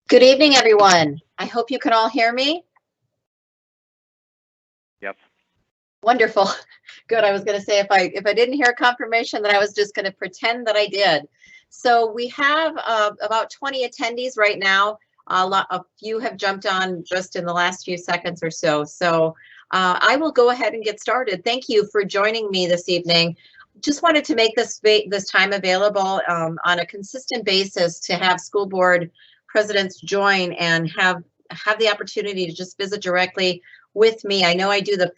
Good evening, everyone. I hope you can all hear me. Yep. Wonderful. Good. I was going to say if I didn't hear confirmation, then I was just going to pretend that I did. So we have about 20 attendees right now. A few have jumped on just in the last few seconds or so. So I will go ahead and get started. Thank you for joining me this evening. Just wanted to make this time available on a consistent basis to have school board presidents join and have the opportunity to just visit directly with me. I know I do the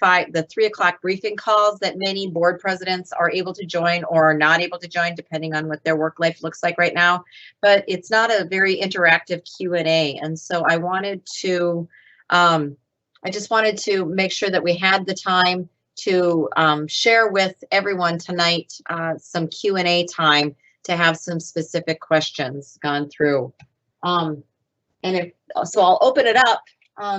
3 o'clock briefing calls that many board presidents are able to join or are not able to join, depending on what their work life looks like right now. But it's not a very interactive Q&A, and so I wanted to, I just wanted to make sure that we had the time to share with everyone tonight some Q&A time to have some specific questions gone through. So I'll open it up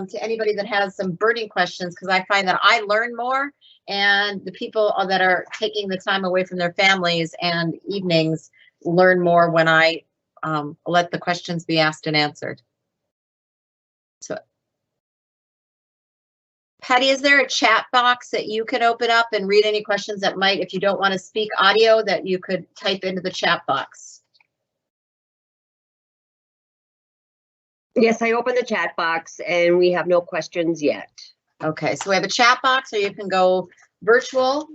to anybody that has some burning questions, because I find that I learn more, and the people that are taking the time away from their families and evenings learn more when I let the questions be asked and answered. So, Patty, is there a chat box that you can open up and read any questions that might, if you don't want to speak audio, that you could type into the chat box? Yes, I opened the chat box and we have no questions yet. Okay, so we have a chat box, or you can go virtual.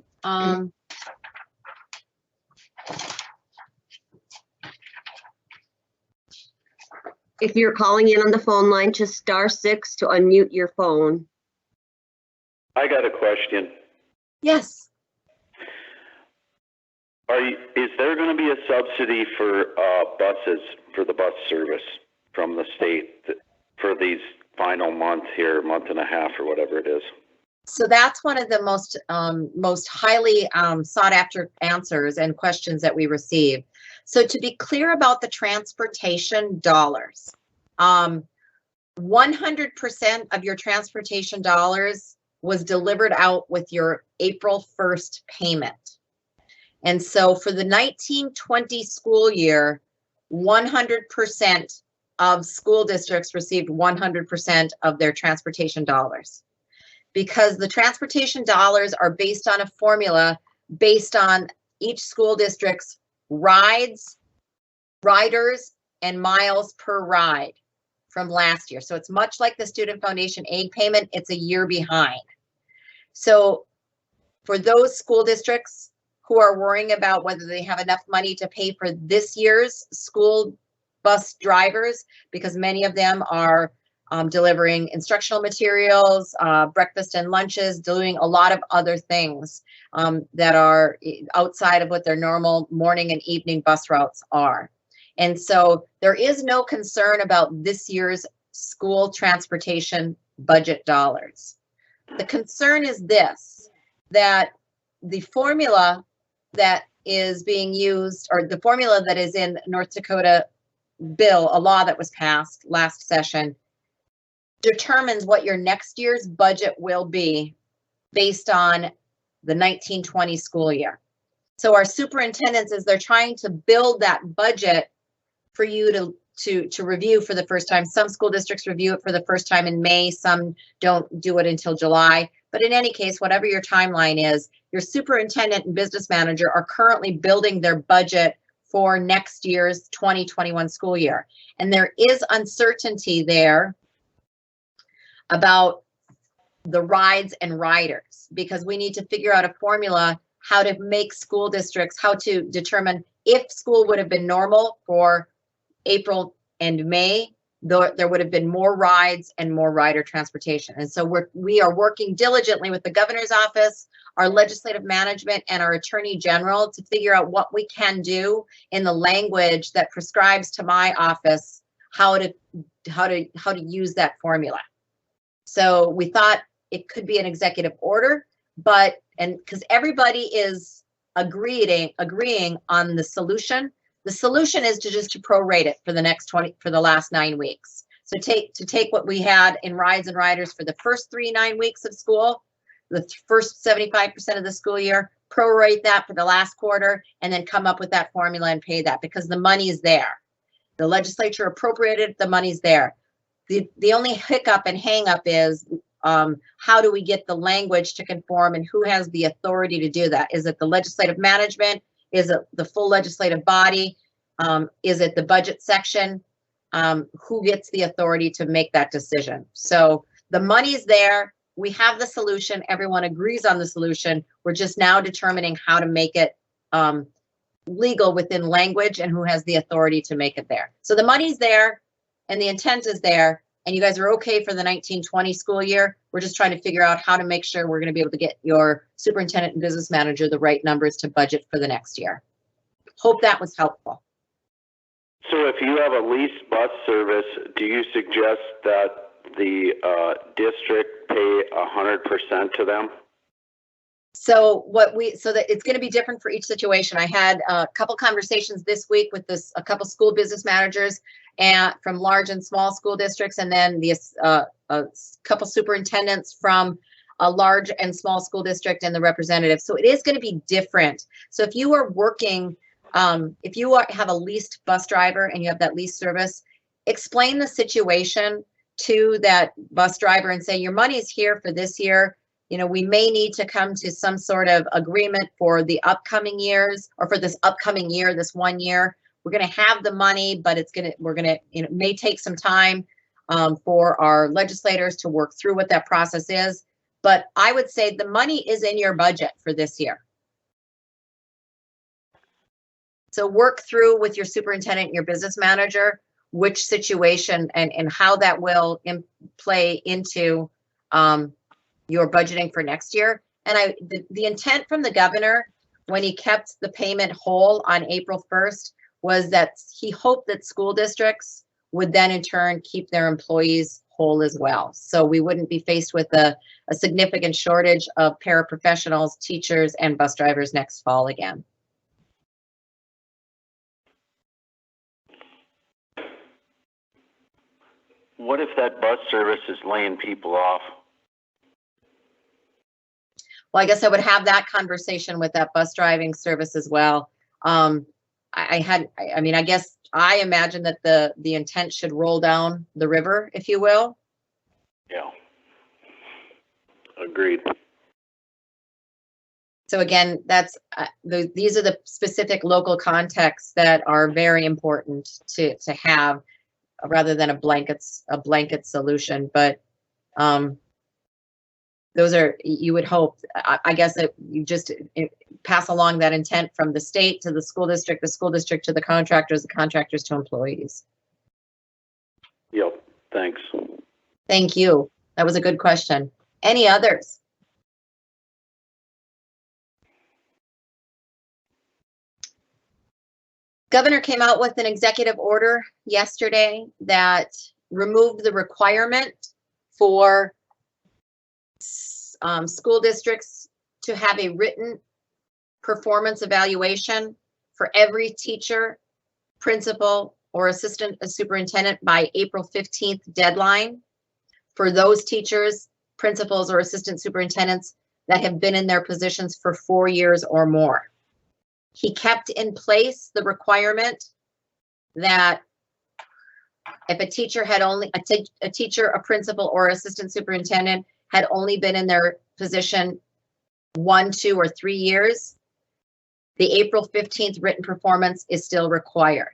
If you're calling in on the phone line, just *6 to unmute your phone. I got a question. Yes. Is there going to be a subsidy for buses, for the bus service from the state for these final months here, month and a half or whatever it is? So that's one of the most highly sought after answers and questions that we receive. So to be clear about the transportation dollars, 100% of your transportation dollars was delivered out with your April 1st payment. And so for the 1920 school year, 100% of school districts received 100% of their transportation dollars, because the transportation dollars are based on a formula based on each school district's riders, and miles per ride from last year. So it's much like the Student Foundation aid payment, it's a year behind. So for those school districts who are worrying about whether they have enough money to pay for this year's school bus drivers, because many of them are delivering instructional materials, breakfast and lunches, doing a lot of other things that are outside of what their normal morning and evening bus routes are. And so there is no concern about this year's school transportation budget dollars. The concern is this, that the formula that is being used, or the formula that is in North Dakota bill, a law that was passed last session, determines what your next year's budget will be based on the 1920 school year. So our superintendents, as they're trying to build that budget for you to review for the first time, some school districts review it for the first time in May, some don't do it until July. But in any case, whatever your timeline is, your superintendent and business manager are currently building their budget for next year's 2021 school year. And there is uncertainty there about the rides and riders, because we need to figure out a formula how to make school districts, how to determine if school would have been normal for April and May, there would have been more rides and more rider transportation. And so we are working diligently with the governor's office, our legislative management, and our attorney general to figure out what we can do in the language that prescribes to my office how to use that formula. So we thought it could be an executive order, and because everybody is agreeing on the solution. The solution is to prorate it for the last 9 weeks. So take what we had in rides and riders for the first 9 weeks of school, the first 75% of the school year, prorate that for the last quarter, and then come up with that formula and pay that, because the money is there. The legislature appropriated, the money's there. The only hiccup and hangup is how do we get the language to conform and who has the authority to do that? Is it the legislative management? Is it the full legislative body? Is it the budget section? Who gets the authority to make that decision? So the money's there. We have the solution. Everyone agrees on the solution. We're just now determining how to make it legal within language and who has the authority to make it there. So the money's there and the intent is there, and you guys are okay for the 1920 school year. We're just trying to figure out how to make sure we're going to be able to get your superintendent and business manager the right numbers to budget for the next year. Hope that was helpful. So if you have a leased bus service, do you suggest that the district pay 100% to them? So that it's going to be different for each situation. I had a couple conversations this week with a couple school business managers from large and small school districts, and then a couple superintendents from a large and small school district and the representative. So it is going to be different. So if you are working, if you have a leased bus driver and you have that leased service, explain the situation to that bus driver and say, your money is here for this year. You know, we may need to come to some sort of agreement for the upcoming years, or for this upcoming year, this 1 year. We're going to have the money, but it may take some time for our legislators to work through what that process is. But I would say the money is in your budget for this year. So work through with your superintendent and your business manager which situation and how that will play into your budgeting for next year. And the intent from the governor when he kept the payment whole on April 1st was that he hoped that school districts would then in turn keep their employees whole as well. So we wouldn't be faced with a significant shortage of paraprofessionals, teachers, and bus drivers next fall again. What if that bus service is laying people off? Well, I guess I would have that conversation with that bus driving service as well. I guess I imagine that the intent should roll down the river, if you will. Yeah. Agreed. So again, that's these are the specific local contexts that are very important to have, rather than a blanket solution. But those are, you would hope, I guess, that you just pass along that intent from the state to the school district to the contractors to employees. Yep, thanks. Thank you. That was a good question. Any others? Governor came out with an executive order yesterday that removed the requirement for school districts to have a written performance evaluation for every teacher, principal, or assistant superintendent by April 15th deadline for those teachers, principals, or assistant superintendents that have been in their positions for 4 years or more. He kept in place the requirement that if a teacher had only, a teacher, a principal, or assistant superintendent had only been in their position 1, 2, or 3 years, the April 15th written performance is still required.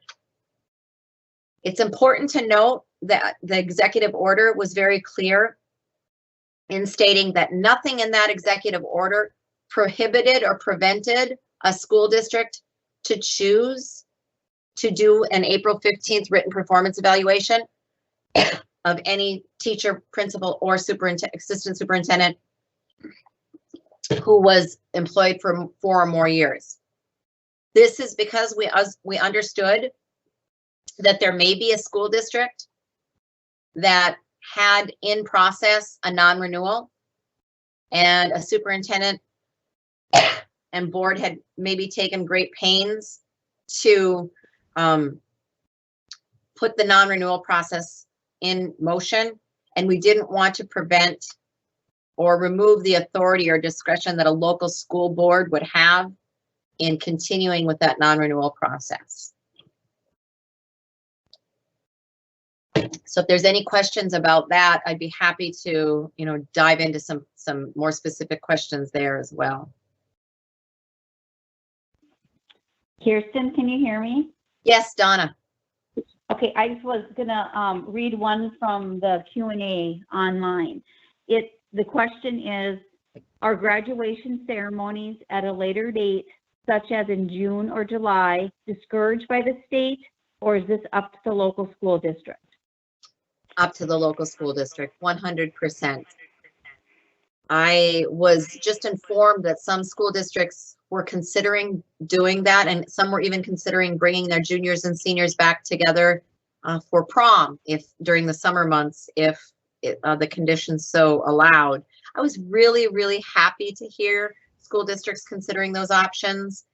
It's important to note that the executive order was very clear in stating that nothing in that executive order prohibited or prevented a school district to choose to do an April 15th written performance evaluation of any teacher, principal, or assistant superintendent who was employed for 4 or more years. This is because we understood that there may be a school district that had in process a non-renewal, and a superintendent and board had maybe taken great pains to put the non-renewal process in motion, and we didn't want to prevent or remove the authority or discretion that a local school board would have in continuing with that non-renewal process. So if there's any questions about that, I'd be happy to, dive into some more specific questions there as well. Kirsten, can you hear me? Yes, Donna. Okay, I just was gonna read one from the Q&A online. The question is, are graduation ceremonies at a later date, such as in June or July, discouraged by the state, or is this up to the local school district? Up to the local school district, 100%. I was just informed that some school districts were considering doing that, and some were even considering bringing their juniors and seniors back together for prom during the summer months, if the conditions so allowed. I was really, really happy to hear school districts considering those options.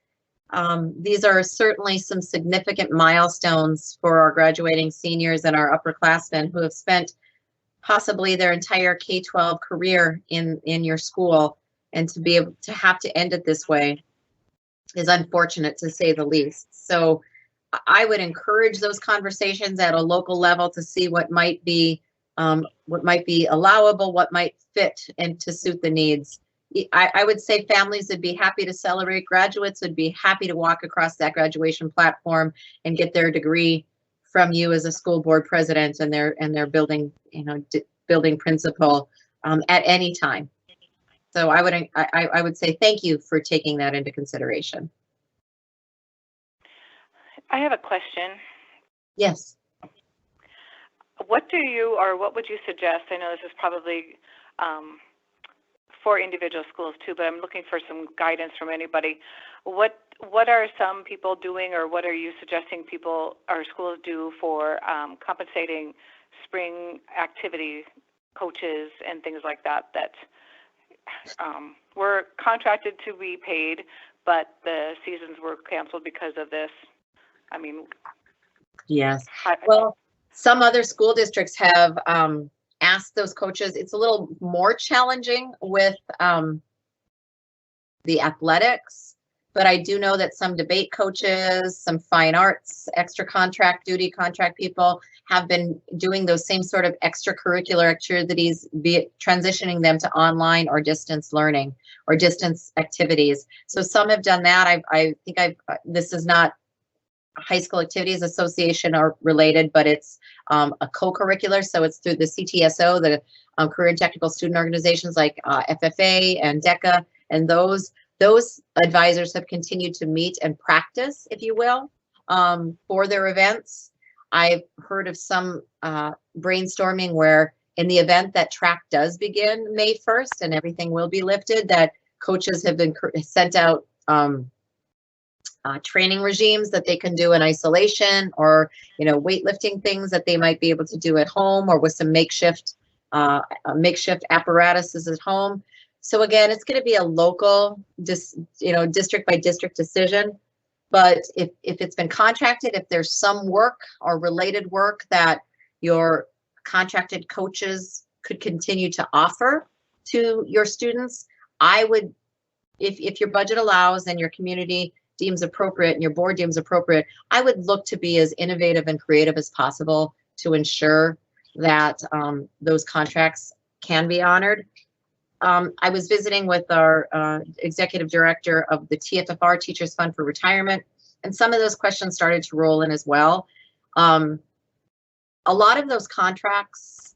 These are certainly some significant milestones for our graduating seniors and our upperclassmen who have spent possibly their entire K-12 career in your school, and to be able to have to end it this way is unfortunate, to say the least. So I would encourage those conversations at a local level to see what might be allowable, what might fit and to suit the needs. I would say families would be happy to celebrate. Graduates would be happy to walk across that graduation platform and get their degree from you as a school board president and their building, building principal at any time. So I would say thank you for taking that into consideration. I have a question. Yes. What would you suggest? I know this is probably for individual schools too, but I'm looking for some guidance from anybody. What are some people doing, or what are you suggesting people or schools do for compensating spring activity coaches and things like that were contracted to be paid, but the seasons were canceled because of this? I mean, yes. Well, some other school districts have asked those coaches. It's a little more challenging with the athletics, but I do know that some debate coaches, some fine arts, extra duty contract people have been doing those same sort of extracurricular activities, be it transitioning them to online or distance learning or distance activities. So some have done that. I think this is not High School Activities Association are related, but it's a co-curricular. So it's through the CTSO, the Career and Technical Student Organizations like FFA and DECA, and those advisors have continued to meet and practice, if you will, for their events. I've heard of some brainstorming where in the event that track does begin May 1st and everything will be lifted, that coaches have been sent out training regimes that they can do in isolation, or weightlifting things that they might be able to do at home, or with some makeshift apparatuses at home. So again, it's going to be a local, district by district decision. But if it's been contracted, if there's some work or related work that your contracted coaches could continue to offer to your students, I would, if your budget allows and your community deems appropriate and your board deems appropriate, I would look to be as innovative and creative as possible to ensure that those contracts can be honored. I was visiting with our executive director of the TFFR, Teachers Fund for Retirement, and some of those questions started to roll in as well. A lot of those contracts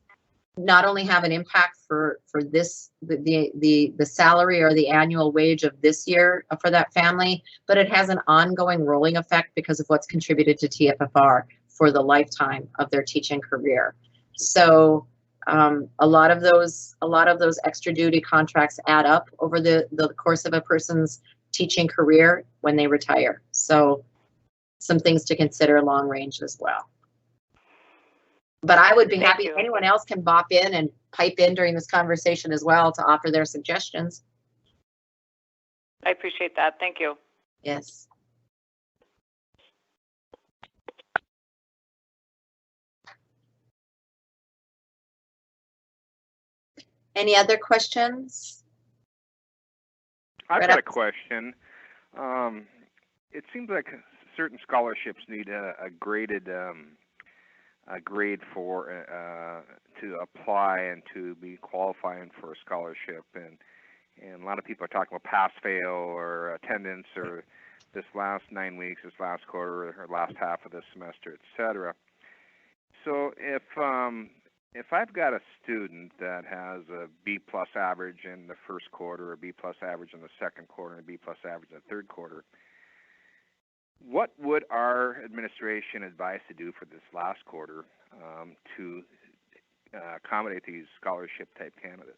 not only have an impact for this, the salary or the annual wage of this year for that family, but it has an ongoing rolling effect because of what's contributed to TFFR for the lifetime of their teaching career. So a lot of those extra duty contracts add up over the course of a person's teaching career when they retire. So some things to consider long range as well. But I would be happy if anyone else can bop in and pipe in during this conversation as well to offer their suggestions. I appreciate that. Thank you. Yes. Any other questions? I've got a question. It seems like certain scholarships need a graded a grade for to apply and to be qualifying for a scholarship, and a lot of people are talking about pass fail or attendance or this last 9 weeks, this last quarter, or last half of the semester, etc. So if I've got a student that has a B+ average in the first quarter, a B+ average in the second quarter, and a B+ average in the third quarter, what would our administration advise to do for this last quarter to accommodate these scholarship-type candidates?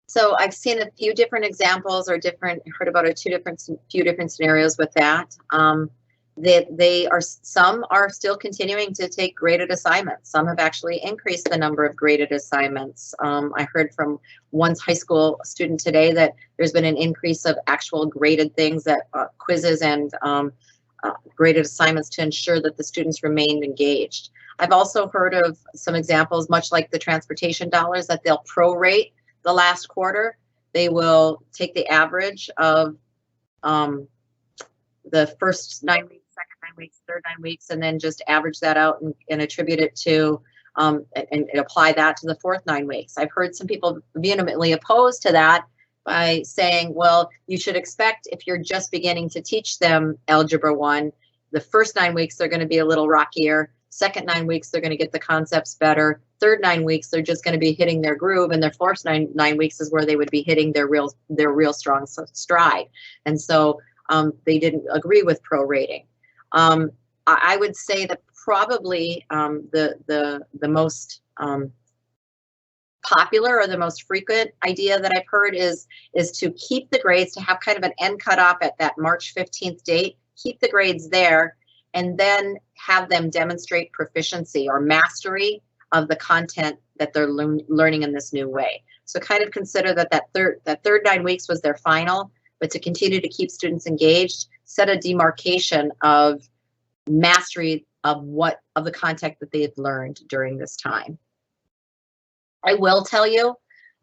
So I've seen a few different examples or heard about few different scenarios with that. Some are still continuing to take graded assignments. Some have actually increased the number of graded assignments. I heard from one high school student today that there's been an increase of actual graded things, that quizzes and graded assignments, to ensure that the students remain engaged. I've also heard of some examples, much like the transportation dollars, that they'll prorate the last quarter. They will take the average of the first 9 weeks, second 9 weeks, third 9 weeks, and then just average that out and attribute it to and apply that to the fourth 9 weeks. I've heard some people vehemently opposed to that by saying, well, you should expect, if you're just beginning to teach them Algebra 1, the first 9 weeks they're going to be a little rockier. Second 9 weeks they're going to get the concepts better. Third 9 weeks they're just going to be hitting their groove, and their fourth nine weeks is where they would be hitting their real strong stride. And so they didn't agree with prorating. I would say that probably the most popular or the most frequent idea that I've heard is to keep the grades, to have kind of an end cutoff at that March 15th date, keep the grades there, and then have them demonstrate proficiency or mastery of the content that they're learning in this new way. So kind of consider that third 9 weeks was their final, but to continue to keep students engaged, set a demarcation of mastery of the content that they've learned during this time. I will tell you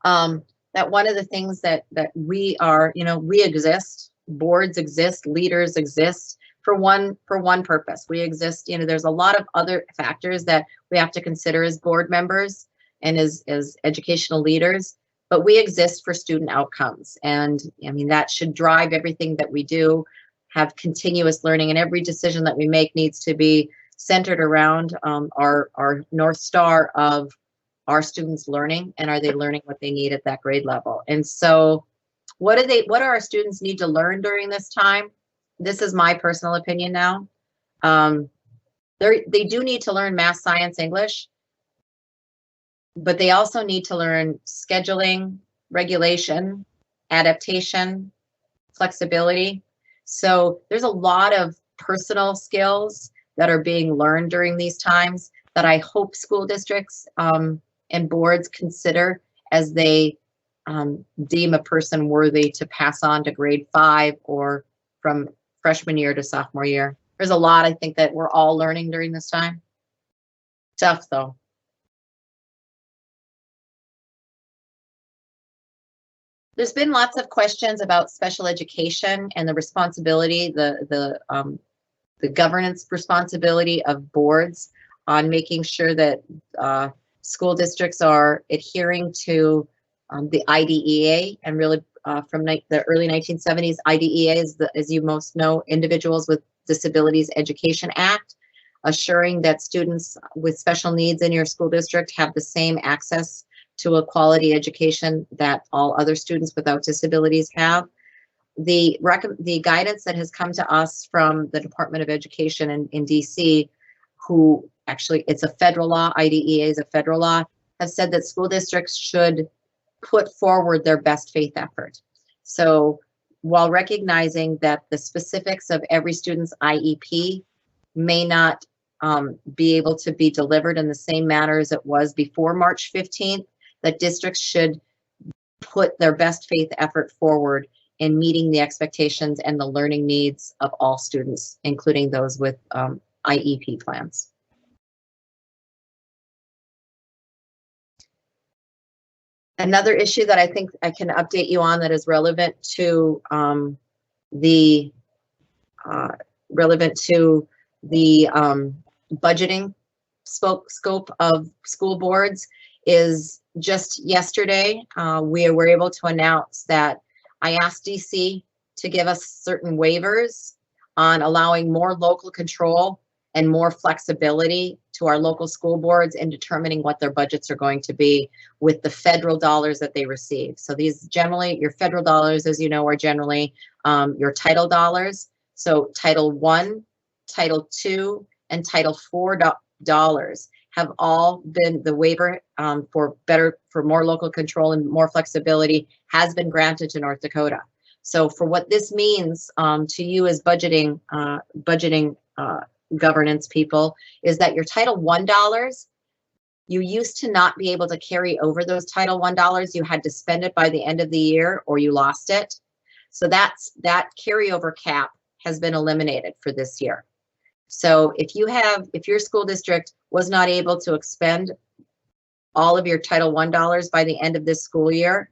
that one of the things that we are, we exist, boards exist, leaders exist for one purpose. We exist, there's a lot of other factors that we have to consider as board members and as educational leaders, but we exist for student outcomes. And I mean, that should drive everything that we do, have continuous learning, and every decision that we make needs to be centered around our North Star of our students learning, and are they learning what they need at that grade level. And so what do our students need to learn during this time? This is my personal opinion now. They do need to learn math, science, English, but they also need to learn scheduling, regulation, adaptation, flexibility. So there's a lot of personal skills that are being learned during these times that I hope school districts and boards consider as they deem a person worthy to pass on to grade 5 or from freshman year to sophomore year. There's a lot, I think, that we're all learning during this time. Tough though. There's been lots of questions about special education and the responsibility, the governance responsibility of boards on making sure that school districts are adhering to the IDEA, and really from the early 1970s, IDEA is, as you most know, Individuals with Disabilities Education Act, assuring that students with special needs in your school district have the same access to a quality education that all other students without disabilities have. The guidance that has come to us from the Department of Education in DC, who actually, it's a federal law, IDEA is a federal law, has said that school districts should put forward their best faith effort. So while recognizing that the specifics of every student's IEP may not be able to be delivered in the same manner as it was before March 15th, that districts should put their best faith effort forward in meeting the expectations and the learning needs of all students, including those with IEP plans. Another issue that I think I can update you on that is relevant to the budgeting scope of school boards is just yesterday, we were able to announce that I asked DC to give us certain waivers on allowing more local control and more flexibility to our local school boards in determining what their budgets are going to be with the federal dollars that they receive. So these generally, your federal dollars, as you know, are generally your title dollars. So Title I, Title II, and Title IV dollars have all been, the waiver for more local control and more flexibility has been granted to North Dakota. So for what this means to you as budgeting governance people is that your Title I dollars, you used to not be able to carry over those Title I dollars. You had to spend it by the end of the year or you lost it. So that carryover cap has been eliminated for this year. So if your school district was not able to expend all of your Title I dollars by the end of this school year,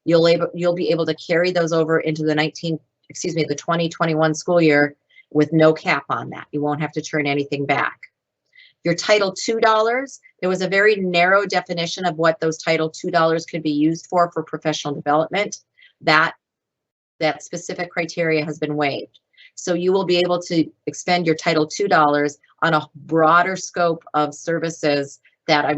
you'll be able to carry those over into the 2021 school year with no cap on that. You won't have to turn anything back. Your Title II dollars, there was a very narrow definition of what those Title II dollars could be used for professional development. That specific criteria has been waived. So you will be able to expend your Title II dollars on a broader scope of services that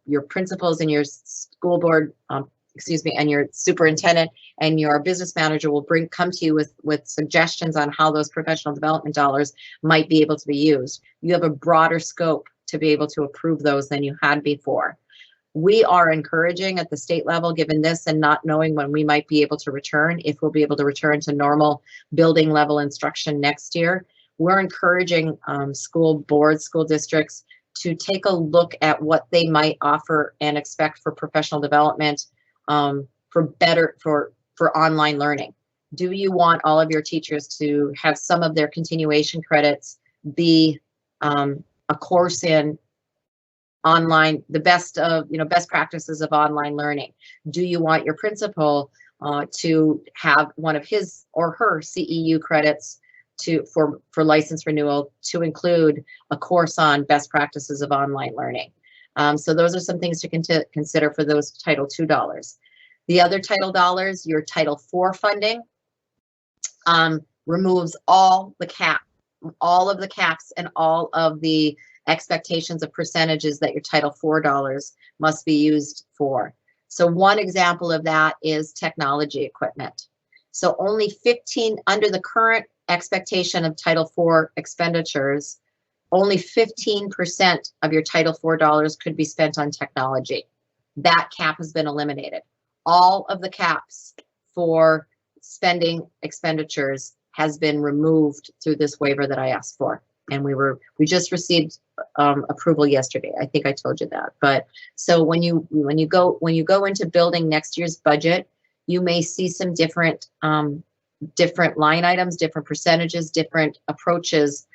your principals and your school board, and your superintendent and your business manager will come to you with suggestions on how those professional development dollars might be able to be used. You have a broader scope to be able to approve those than you had before. We are encouraging at the state level, given this and not knowing when we might be able to return, if we'll be able to return to normal building level instruction next year. We're encouraging school boards, school districts to take a look at what they might offer and expect for professional development for online learning. Do you want all of your teachers to have some of their continuation credits be a course in online, the best practices of online learning? Do you want your principal to have one of his or her CEU credits for license renewal to include a course on best practices of online learning? So those are some things to consider for those Title II dollars. The other title dollars, your Title IV funding, removes all of the caps and all of the expectations of percentages that your Title IV dollars must be used for. So one example of that is technology equipment. So only 15, under the current expectation of Title IV expenditures, only 15% of your Title IV dollars could be spent on technology. That cap has been eliminated. All of the caps for spending expenditures has been removed through this waiver that I asked for. And we just received approval yesterday. I think I told you that. But so when you go into building next year's budget, you may see some different line items, different percentages, different approaches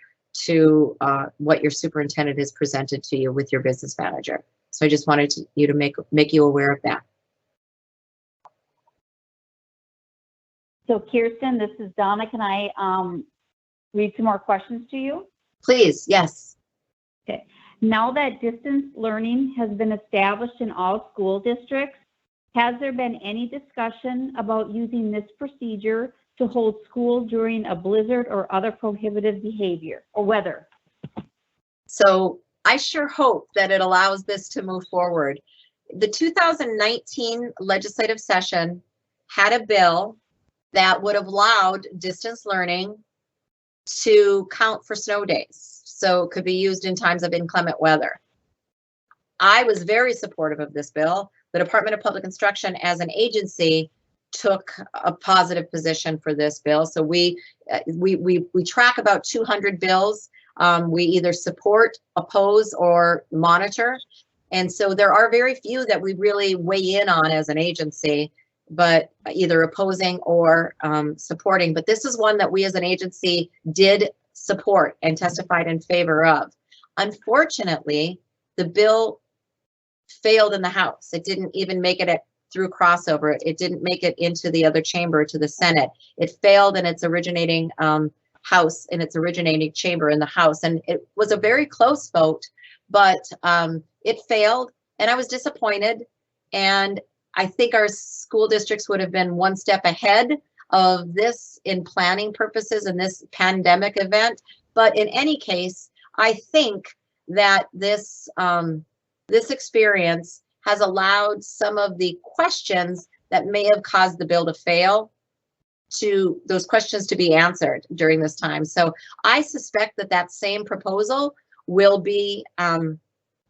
to what your superintendent has presented to you with your business manager. So I just wanted you to make you aware of that. So Kirsten, this is Donna. Can I read some more questions to you? Please, yes. Okay. Now that distance learning has been established in all school districts, has there been any discussion about using this procedure to hold school during a blizzard or other prohibitive behavior or weather? So I sure hope that it allows this to move forward. The 2019 legislative session had a bill that would have allowed distance learning to count for snow days. So it could be used in times of inclement weather. I was very supportive of this bill. The Department of Public Instruction as an agency took a positive position for this bill. So we track about 200 bills. We either support, oppose, or monitor. And so there are very few that we really weigh in on as an agency, but either opposing or supporting. But this is one that we as an agency did support and testified in favor of. Unfortunately, the bill failed in the House. It didn't even make it through crossover. It didn't make it into the other chamber, to the Senate. It failed in its originating House, in its originating chamber in the House. And it was a very close vote, but it failed, and I was disappointed. And I think our school districts would have been one step ahead of this in planning purposes in this pandemic event. But in any case, I think that this experience has allowed some of the questions that may have caused the bill to fail, to those questions to be answered during this time. So I suspect that that same proposal will be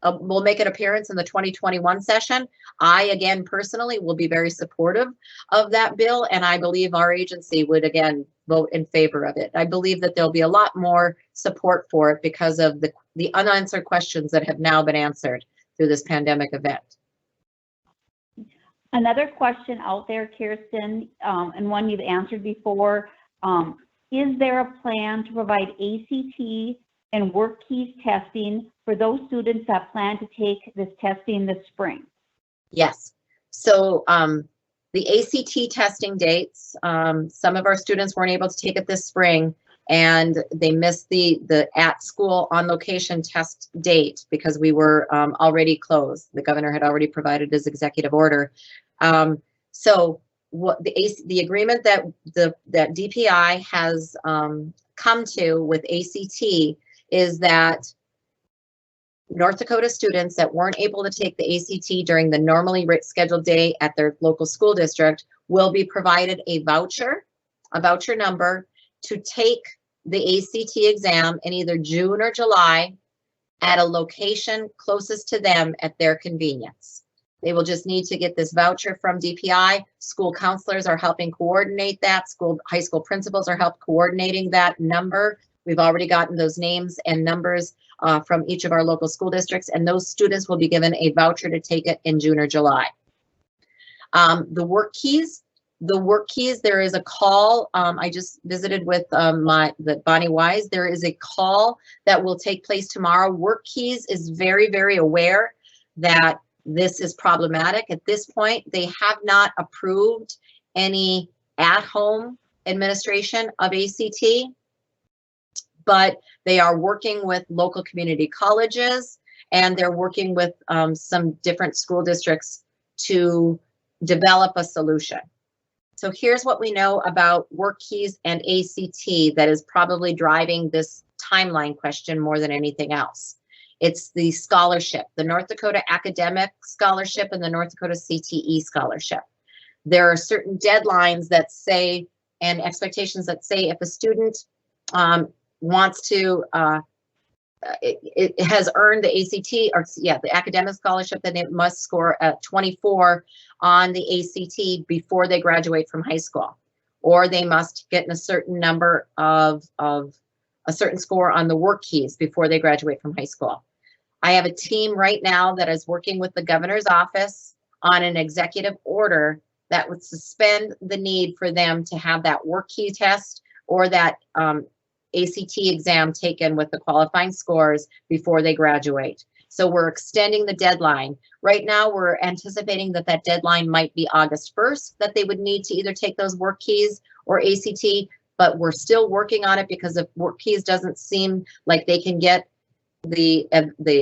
will make an appearance in the 2021 session. I, again, personally will be very supportive of that bill, and I believe our agency would, again, vote in favor of it. I believe that there'll be a lot more support for it because of the unanswered questions that have now been answered through this pandemic event. Another question out there, Kirsten, and one you've answered before, is there a plan to provide ACT and WorkKeys testing for those students that plan to take this testing this spring? Yes. So the ACT testing dates, some of our students weren't able to take it this spring, and they missed the at school on location test date because we were already closed. The governor had already provided his executive order. So what the agreement that that DPI has come to with ACT is that North Dakota students that weren't able to take the ACT during the normally scheduled day at their local school district will be provided a voucher number to take the ACT exam in either June or July at a location closest to them at their convenience. They will just need to get this voucher from DPI. School counselors are helping coordinate that. High school principals are helping coordinating that number. We've already gotten those names and numbers from each of our local school districts, and those students will be given a voucher to take it in June or July. The WorkKeys, there is a call. I just visited with Bonnie Wise. There is a call that will take place tomorrow. WorkKeys is very, very aware that this is problematic. At this point, they have not approved any at-home administration of ACT, but they are working with local community colleges, and they're working with some different school districts to develop a solution. So here's what we know about WorkKeys and ACT that is probably driving this timeline question more than anything else. It's the scholarship, the North Dakota Academic Scholarship and the North Dakota CTE Scholarship. There are certain deadlines that say, and expectations that say, if a student wants to, it has earned the ACT, or the academic scholarship, then it must score a 24 on the ACT before they graduate from high school, or they must get a certain number of a certain score on the WorkKeys before they graduate from high school. I have a team right now that is working with the governor's office on an executive order that would suspend the need for them to have that WorkKey test or that ACT exam taken with the qualifying scores before they graduate. So we're extending the deadline. Right now, we're anticipating that that deadline might be August 1st, that they would need to either take those WorkKeys or ACT, but we're still working on it because if WorkKeys doesn't seem like they can get the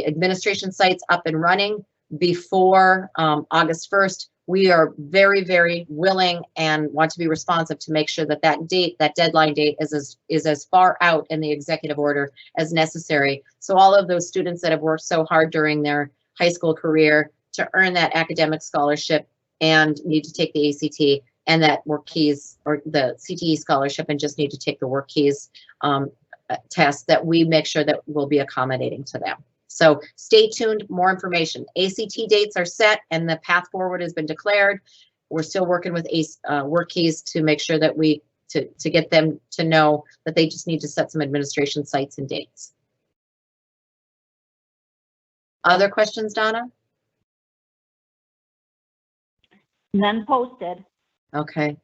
administration sites up and running before August 1st, we are very, very willing and want to be responsive to make sure that that date, that deadline date is as far out in the executive order as necessary. So all of those students that have worked so hard during their high school career to earn that academic scholarship and need to take the ACT and that WorkKeys or the CTE scholarship and just need to take the WorkKeys test, that we make sure that we'll be accommodating to them. So stay tuned, more information. ACT dates are set and the path forward has been declared. We're still working with WorkKeys to make sure that to get them to know that they just need to set some administration sites and dates. Other questions, Donna? None posted. Okay.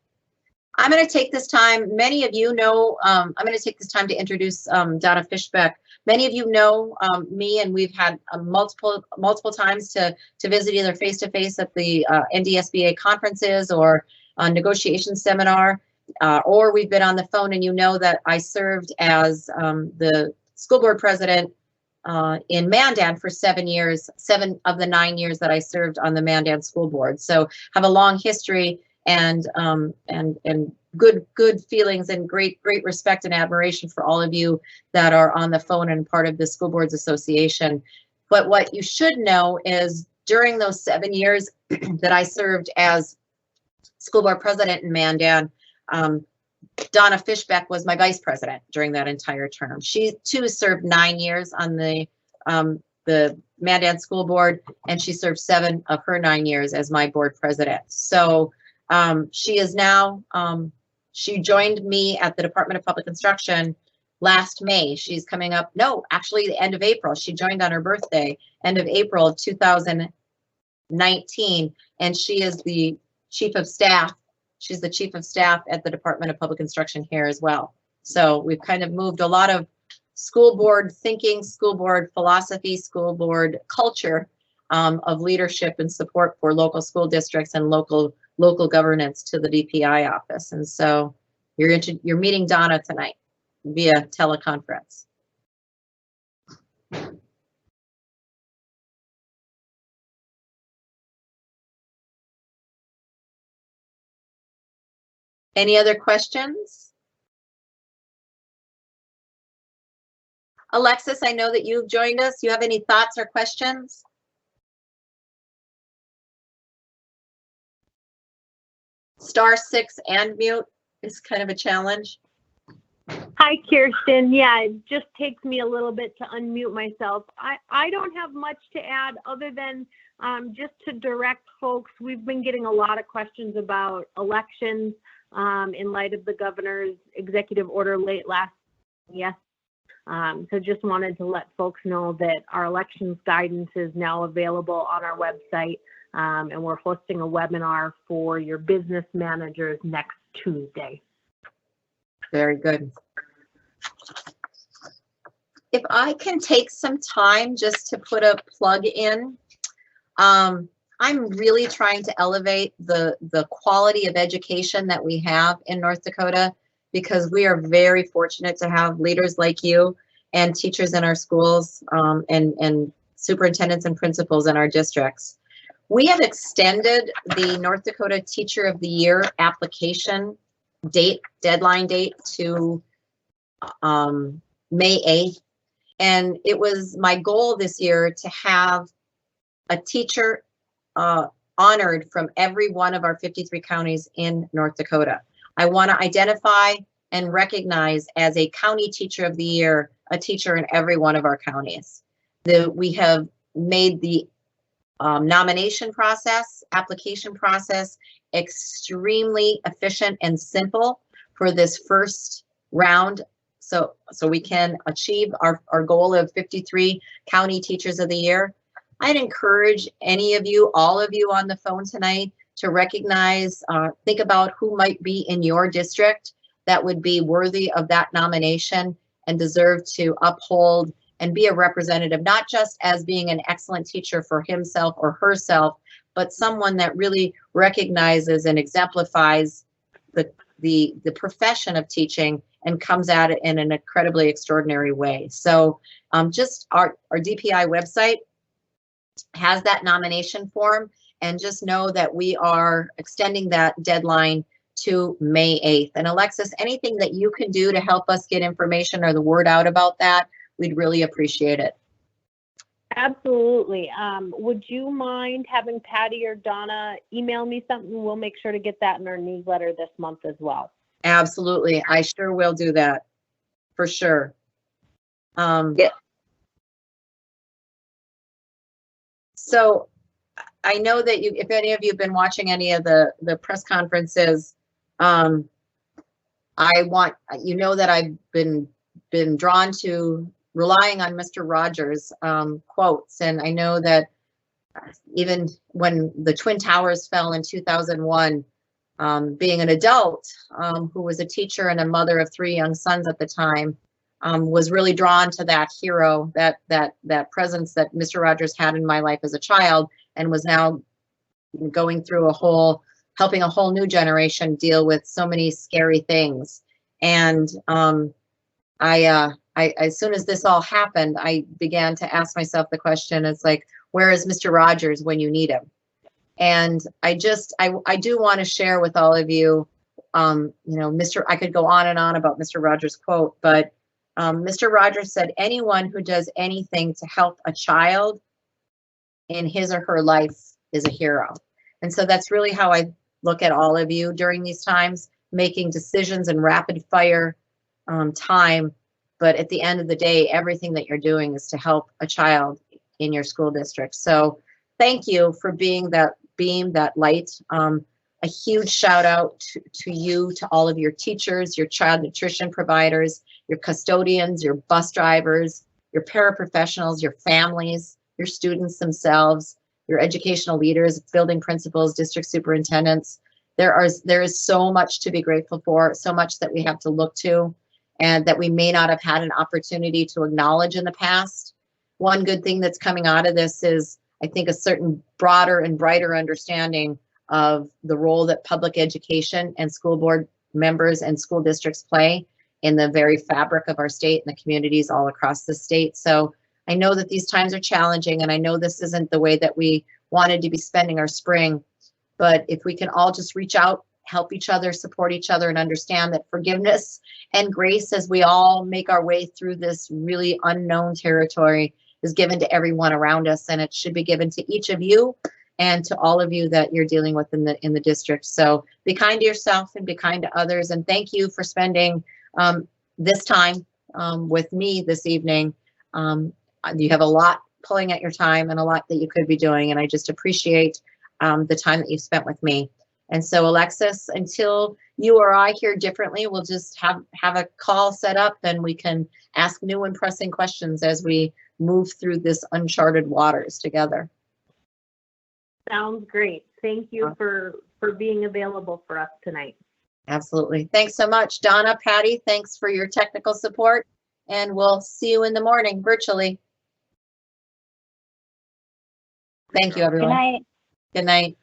I'm going to take this time. Many of you know, I'm going to take this time to introduce Donna Fishbeck. Many of you know me, and we've had multiple times to visit either face-to-face at the NDSBA conferences or a negotiation seminar, or we've been on the phone, and you know that I served as the school board president in Mandan for 7 years, 7 of the 9 years that I served on the Mandan School Board. So have a long history and good feelings and great respect and admiration for all of you that are on the phone and part of the School Boards Association. But what you should know is during those 7 years that I served as school board president in Mandan, Donna Fishbeck was my vice president during that entire term. She too served 9 years on the Mandan School Board, and she served 7 of her 9 years as my board president. So she is now, she joined me at the Department of Public Instruction last May. She's coming up, no, actually the end of April. She joined on her birthday, end of April of 2019, and she is the chief of staff. She's the chief of staff at the Department of Public Instruction here as well. So we've kind of moved a lot of school board thinking, school board philosophy, school board culture of leadership and support for local school districts and local governance to the DPI office. And so you're meeting Donna tonight via teleconference. Any other questions? Alexis, I know that you've joined us. You have any thoughts or questions? *6 and mute is kind of a challenge. Hi, Kirsten. Yeah, it just takes me a little bit to unmute myself. I don't have much to add other than just to direct folks. We've been getting a lot of questions about elections in light of the governor's executive order late last year. So just wanted to let folks know that our elections guidance is now available on our website, and we're hosting a webinar for your business managers next Tuesday. Very good. If I can take some time just to put a plug in, I'm really trying to elevate the quality of education that we have in North Dakota, because we are very fortunate to have leaders like you and teachers in our schools and superintendents and principals in our districts. We have extended the North Dakota Teacher of the Year application deadline date to May 8th. And it was my goal this year to have a teacher honored from every one of our 53 counties in North Dakota. I want to identify and recognize as a County Teacher of the Year a teacher in every one of our counties. We have made the nomination process, application process extremely efficient and simple for this first round, so we can achieve our goal of 53 County Teachers of the Year. I'd encourage any of you, all of you on the phone tonight, to recognize, think about who might be in your district that would be worthy of that nomination and deserve to uphold and be a representative, not just as being an excellent teacher for himself or herself, but someone that really recognizes and exemplifies the profession of teaching and comes at it in an incredibly extraordinary way. So just our DPI website has that nomination form, and just know that we are extending that deadline to May 8th. And Alexis, anything that you can do to help us get information or the word out about that, we'd really appreciate it. Absolutely. Would you mind having Patty or Donna email me something? We'll make sure to get that in our newsletter this month as well. Absolutely. I sure will do that for sure. Yeah. So I know that if any of you have been watching any of the press conferences, I want, you know, that I've been drawn to relying on Mr. Rogers' quotes. And I know that even when the Twin Towers fell in 2001, being an adult who was a teacher and a mother of 3 young sons at the time, was really drawn to that hero, that presence that Mr. Rogers had in my life as a child, and was now going through helping a whole new generation deal with so many scary things. And I as soon as this all happened, I began to ask myself the question, it's like, where is Mr. Rogers when you need him? And I do want to share with all of you, I could go on and on about Mr. Rogers' quote, but Mr. Rogers said, anyone who does anything to help a child in his or her life is a hero. And so that's really how I look at all of you during these times, making decisions in rapid fire time. But at the end of the day, everything that you're doing is to help a child in your school district. So thank you for being that beam, that light. A huge shout out to you, to all of your teachers, your child nutrition providers, your custodians, your bus drivers, your paraprofessionals, your families, your students themselves, your educational leaders, building principals, district superintendents. There is so much to be grateful for, so much that we have to look to, and that we may not have had an opportunity to acknowledge in the past. One good thing that's coming out of this is, I think, a certain broader and brighter understanding of the role that public education and school board members and school districts play in the very fabric of our state and the communities all across the state. So I know that these times are challenging, and I know this isn't the way that we wanted to be spending our spring, but if we can all just reach out, help each other, support each other, and understand that forgiveness and grace as we all make our way through this really unknown territory is given to everyone around us, and it should be given to each of you and to all of you that you're dealing with in the district. So be kind to yourself and be kind to others, and thank you for spending this time with me this evening. You have a lot pulling at your time and a lot that you could be doing, and I just appreciate the time that you've spent with me. And so, Alexis, until you or I hear differently, we'll just have a call set up, and we can ask new and pressing questions as we move through this uncharted waters together. Sounds great. Thank you for being available for us tonight. Absolutely. Thanks so much, Donna. Patty, thanks for your technical support, and we'll see you in the morning virtually. Thank you, everyone. Good night. Good night.